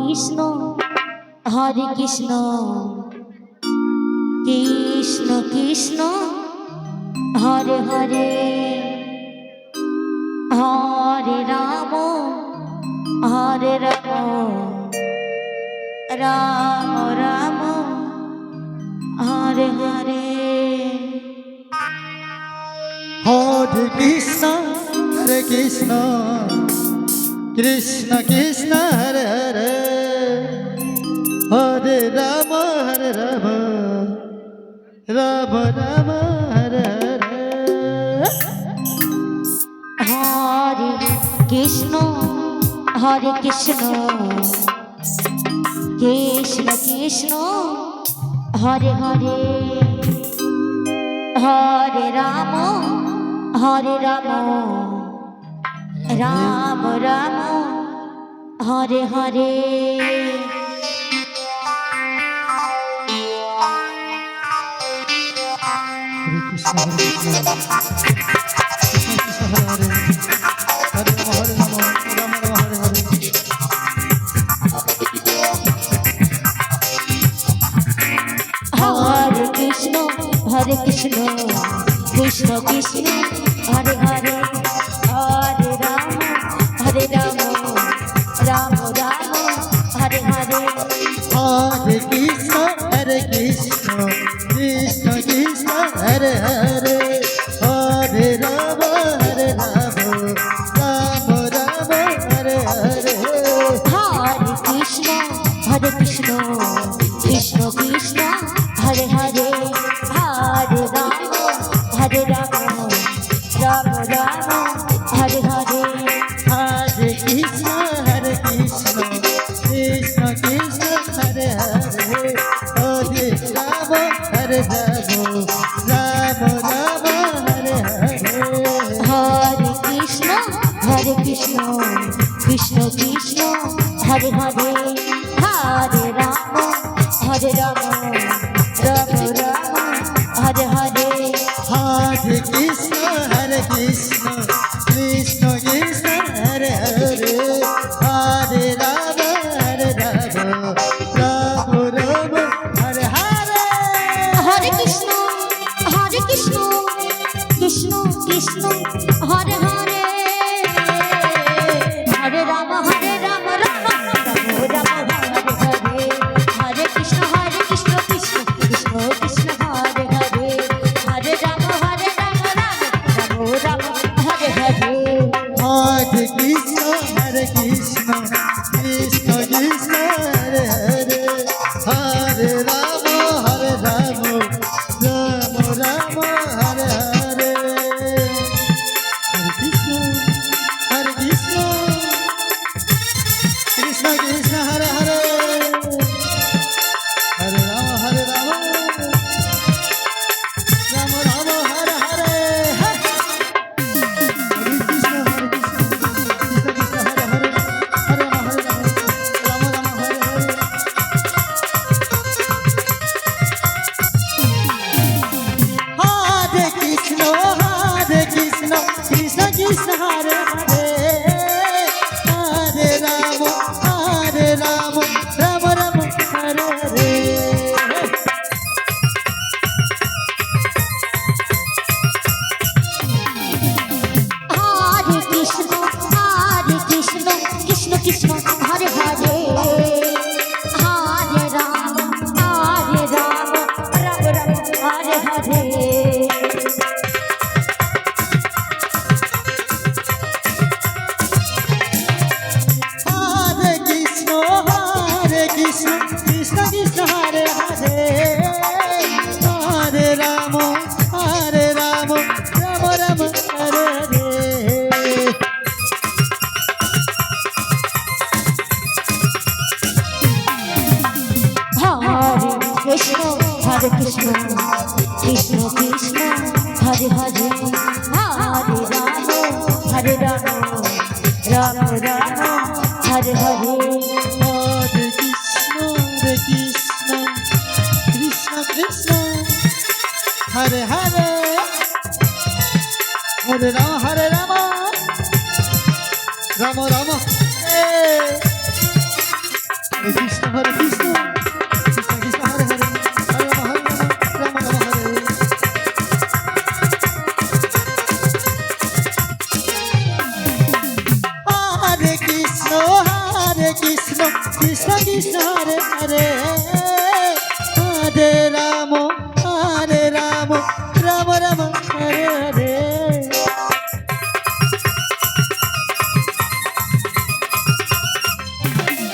Krishna Hare Krishna Krishna Krishna Hare Hare Hare Ram Hare Ram Ram Ram Hare Hare Hare Krishna Hare Krishna Krishna Krishna Hare Hare Hare Ram Ram Ram Hare Hare Hare Krishna Hare Krishna Krishna Krishna Hare Hare Hare Ram Ram Ram Hare Hare Hare Krishna Hare Krishna Hare Ram Ram Hare Hare Hare Krishna Hare Krishna Krishna Krishna Hare Hare Hare Ram Ram Ram Hare Hare Hare Krishna Krishna Krishna Hare Hare Hare Ram Ram Ram Hare Hare Hare Krishna Hare Krishna Krishna Krishna Hare Hare Hare Ram Ram Ram Hare Hare Hare Krishna Krishna Krishna Hare Hare Hare Ram Ram Ram Hare Hare Hare Krishna Krishna Krishna Krishna Hare Hare Hare Ram Ram Ram Hare Hare Hare Krishna Krishna Krishna Krishna Hare Hare Hare Ram Ram Ram Hare Hare Hare Krishna Krishna Krishna Hare Hare Hare Ram Ram Ram Ram Hare Hare Krishna Krishna Krishna Krishna Hare Hare Hare Ram Ram Ram Hare Hare Hare Krishna Krishna Krishna Krishna Hare Hare Hare Ram Ram Ram Hare Hare Hare Krishna Krishna Krishna Hare Hare Hare Ram Ram Ram Hare Hare Hare Krishna Krishna Krishna Hare Hare Hare Ram Ram Hare Hare Hare Krishna Krishna Krishna Hare Hare Hare Ram Ram Ram Hare Hare Hare Krishna Krishna Krishna Hare Hare Hare Ram Ram Ram Hare Hare Hare Krishna Krishna Krishna Hare Hare Hare Ram Ram Ram Hare Hare Hare Krishna Krishna Krishna Krishna Hare Hare Hare Ram Ram Ram Hare Hare Hare Krishna Krishna Krishna Hare Hare Hare Ram Ram Ram Hare Krishna Hare Krishna Krishna Krishna Hare Hare Hare Ram Ram Ram Ram Hare Hare Krishna Krishna Krishna Hare Hare Hare Ram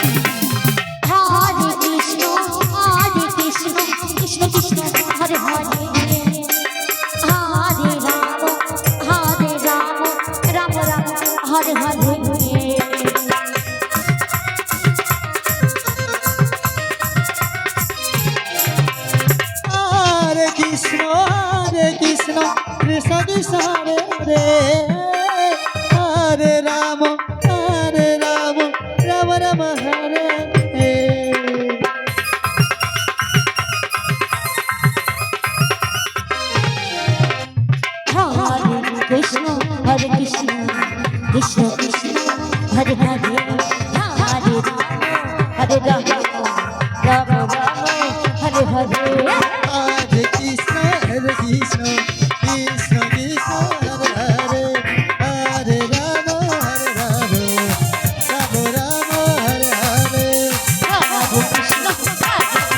Ram Ram Hare Hare Hare Krishna Krishna Krishna Hare Hare Hare Ram Ram Ram Hare Hare Hare Krishna Krishna Krishna Hare Hare Hare Ram Ram Ram Hare Hare Hare Krishna Krishna